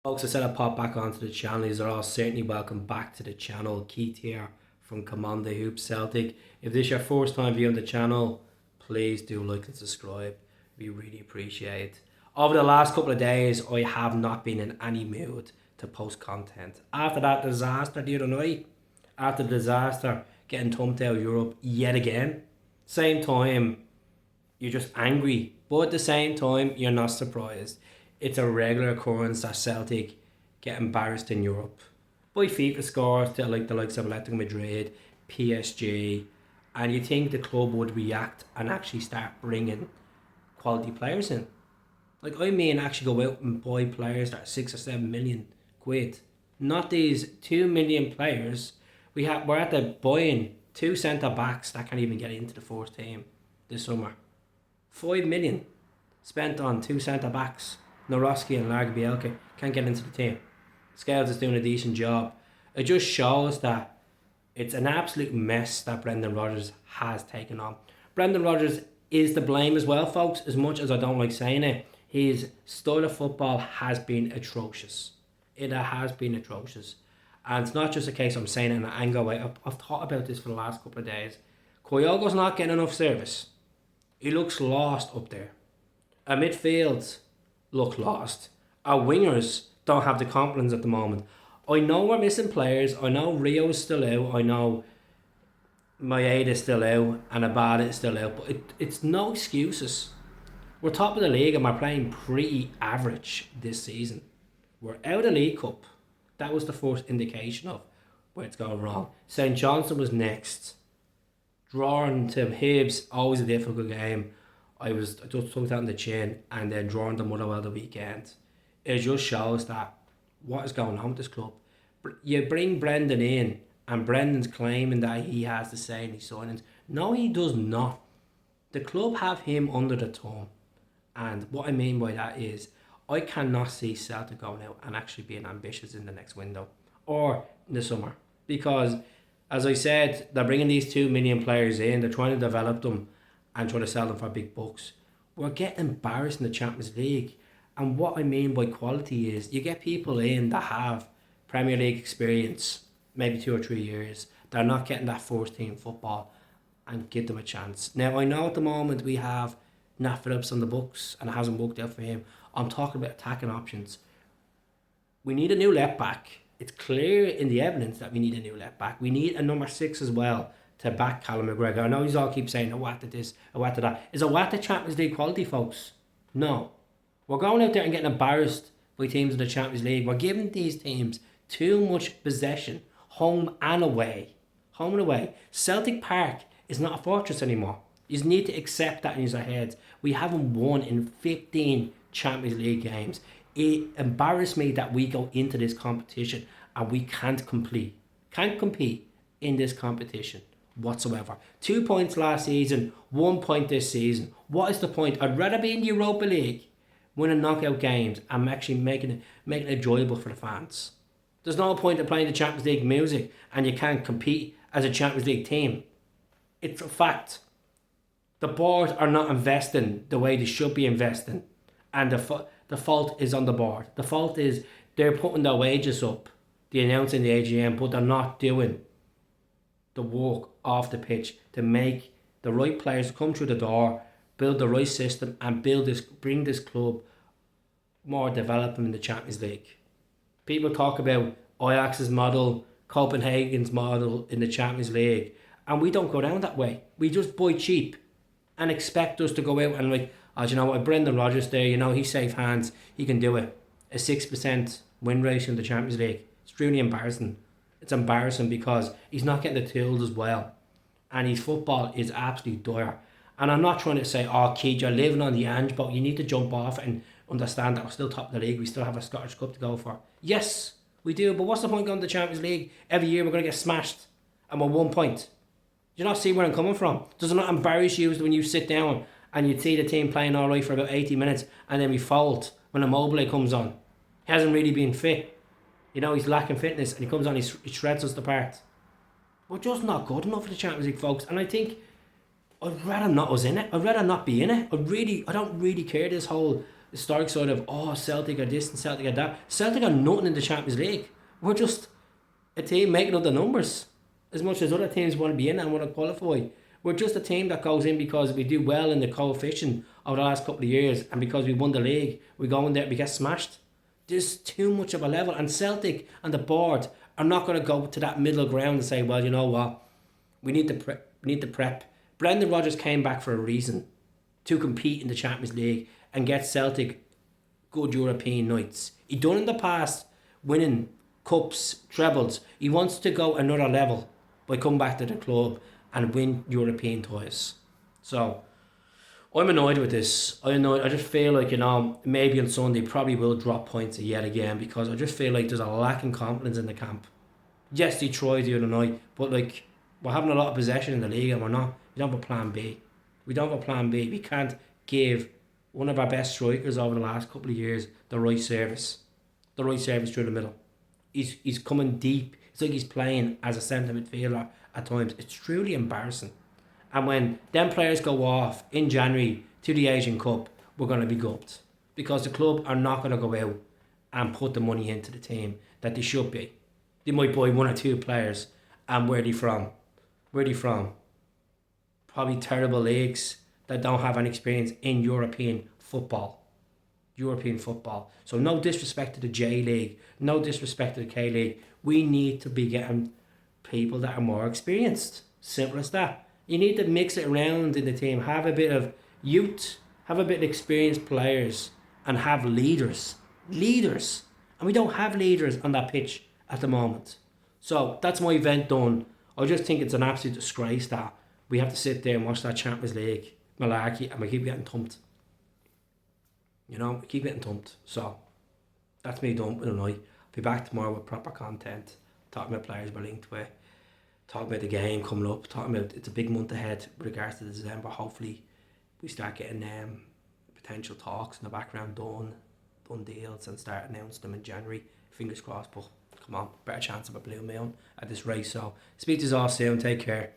Folks, I said I'd pop back onto the channel. You're all certainly welcome back to the channel. Keith here from Command the Hoop Celtic. If this is your first time viewing the channel, please do like and subscribe. We really appreciate it. Over the last couple of days, I have not been in any mood to post content. After that disaster the other night, after the disaster getting thumped out of Europe yet again, same time, you're just angry. But at the same time, you're not surprised. It's a regular occurrence that Celtic get embarrassed in Europe by FIFA scores to like the likes of Atletico Madrid, PSG, and you think the club would react and actually start bringing quality players in. Like I mean, actually go out and buy players that are 6 or 7 million quid, not these 2 million players. We're at the buying two centre backs that can't even get into the first team this summer. 5 million spent on two centre backs. Noroski and Larga Bielka can't get into the team. Scales is doing a decent job. It just shows that it's an absolute mess that Brendan Rodgers has taken on. Brendan Rodgers is to blame as well, folks, as much as I don't like saying it. His style of football has been atrocious. It has been atrocious. And it's not just a case I'm saying it in an anger way. I've thought about this for the last couple of days. Kyogo's not getting enough service. He looks lost up there. Our midfield look lost. Our wingers don't have the confidence at the moment. I know we're missing players. I know Rio is still out. I know Maeda is still out and Abada is still out. But it's no excuses. We're top of the league and we're playing pretty average this season. We're out of the League Cup. That was the first indication of where it's going wrong. St. Johnstone was next. Drawing to Hibs, always a difficult game. I just took that in the chin and then drawing the Motherwell the weekend. It just shows that what is going on with this club. You bring Brendan in and Brendan's claiming that he has the say in his signings. No, he does not. The club have him under the thumb. And what I mean by that is I cannot see Celtic going out and actually being ambitious in the next window or in the summer. Because, as I said, they're bringing these 2 million players in. They're trying to develop them and try to sell them for big bucks. We're getting embarrassed in the Champions League. And what I mean by quality is you get people in that have Premier League experience, maybe 2 or 3 years. They're not getting that first team football and give them a chance. Now, I know at the moment we have Nat Phillips on the books and it hasn't worked out for him. I'm talking about attacking options. We need a new left back. It's clear in the evidence that we need a new left back. We need a number 6 as well to back Callum McGregor. I know you all keep saying, what to this, what to that. Is what the Champions League quality, folks? No. We're going out there and getting embarrassed by teams in the Champions League. We're giving these teams too much possession, home and away. Home and away. Celtic Park is not a fortress anymore. You just need to accept that in your heads. We haven't won in 15 Champions League games. It embarrassed me that we go into this competition and we can't compete. Can't compete in this competition whatsoever. 2 points last season, 1 point this season. What is the point? I'd rather be in the Europa League, winning knockout games and actually making it enjoyable for the fans. There's no point in playing the Champions League music and you can't compete as a Champions League team. It's a fact. The board are not investing the way they should be investing, and the fault is on the board. The fault is they're putting their wages up, they announce in the AGM, but they're not doing the work off the pitch to make the right players come through the door, build the right system, and bring this club more development in the Champions League. People talk about Ajax's model, Copenhagen's model in the Champions League, and we don't go down that way. We just buy cheap and expect us to go out and like, oh, you know what, Brendan Rodgers there, you know, he's safe hands, he can do it. A 6% win rate in the Champions League. It's really embarrassing. It's embarrassing because he's not getting the tools as well. And his football is absolutely dire. And I'm not trying to say, oh, kid, you're living on the edge, but you need to jump off and understand that we're still top of the league. We still have a Scottish Cup to go for. Yes, we do. But what's the point going to the Champions League? Every year we're going to get smashed and we're 1 point. Do you not see where I'm coming from? Does it not embarrass you when you sit down and you see the team playing all right for about 80 minutes and then we fold when Immobile comes on? He hasn't really been fit. You know, he's lacking fitness and he comes on, he shreds us apart. We're just not good enough for the Champions League, folks. And I think I'd rather not us in it. I'd rather not be in it. I don't really care this whole historic side of, oh, Celtic are this and Celtic are that. Celtic are nothing in the Champions League. We're just a team making up the numbers as much as other teams want to be in and want to qualify. We're just a team that goes in because we do well in the coefficient over the last couple of years, and because we won the league, we go in there, we get smashed. There's too much of a level, and Celtic and the board are not going to go to that middle ground and say, well, you know what, we need to prep. We need to prep. Brendan Rodgers came back for a reason, to compete in the Champions League and get Celtic good European nights. He done in the past, winning cups, trebles. He wants to go another level by coming back to the club and win European titles. So I'm annoyed with this. I just feel like, maybe on Sunday probably will drop points yet again, because I just feel like there's a lack of confidence in the camp. Yes, they tried the other night, but like, we're having a lot of possession in the league and we don't have a plan B. We don't have a plan B. We can't give one of our best strikers over the last couple of years the right service. The right service through the middle. He's coming deep. It's like he's playing as a centre midfielder at times. It's truly embarrassing. And when them players go off in January to the Asian Cup, we're going to be gutted. Because the club are not going to go out and put the money into the team that they should be. They might buy one or two players. And where are they from? Where are they from? Probably terrible leagues that don't have any experience in European football. So no disrespect to the J League, no disrespect to the K League. We need to be getting people that are more experienced. Simple as that. You need to mix it around in the team. Have a bit of youth, have a bit of experienced players, and have leaders. Leaders. And we don't have leaders on that pitch at the moment. So that's my event done. I just think it's an absolute disgrace that we have to sit there and watch that Champions League malarkey and we keep getting thumped. We keep getting thumped. So that's me done for the night. I'll be back tomorrow with proper content. Talking about players we're linked with. Talking about the game coming up. Talking about, it's a big month ahead with regards to December. Hopefully we start getting potential talks in the background done deals, and start announcing them in January. Fingers crossed, but come on, better chance of a blue moon at this race. So speak to you all soon. Take care.